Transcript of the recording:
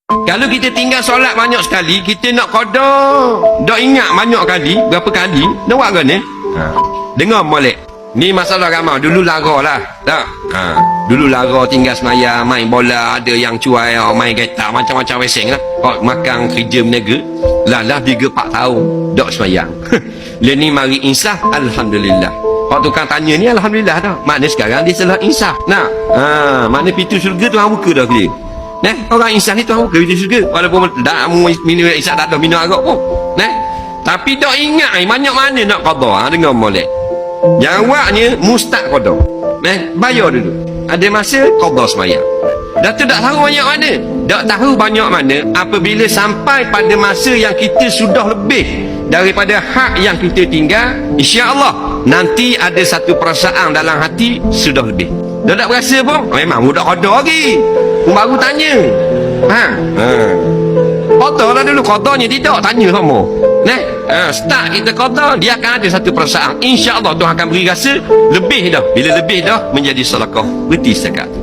Kalau kita tinggal solat banyak sekali, kita nak qada, dah ingat banyak kali, berapa kali, nak buat ke ni? Dengar molek. Ni masalah ramai. Dulu lara lah. Tak? Dulu lara tinggal semayang, main bola, ada yang cuai, main kereta, macam-macam weseng lah. Makan kerja berniaga. Lah 3-4 tahun, dok semayang. Dia ni mari insaf, Alhamdulillah. Pak tukang tanya ni, Alhamdulillah dah. Maknanya sekarang dia telah insaf. Nah, maknanya pintu syurga tu hang buka dah dia. Nah, orang insaf ni tu hang buka pintu syurga. Walaupun dah minum insaf tak ada minum arak pun. Nah, tapi dak ingat banyak mana nak qada. Dengar molek. Jawabnya mustaq qada. Bayar dulu. Ada masa qada semayang. Dah tu tak tahu banyak mana. Tak tahu banyak mana apabila sampai pada masa yang kita sudah lebih daripada hak yang kita tinggal, insya-Allah nanti ada satu perasaan dalam hati sudah lebih. Dah tak berasa pun memang budak qada lagi. Baru tanya. Qada lah dulu, qadanya tidak tanya sama. Start kita qada, dia akan ada satu perasaan. Insya-Allah Tuhan akan beri rasa lebih dah. Bila lebih dah menjadi sedekah. Berhenti setakat tu.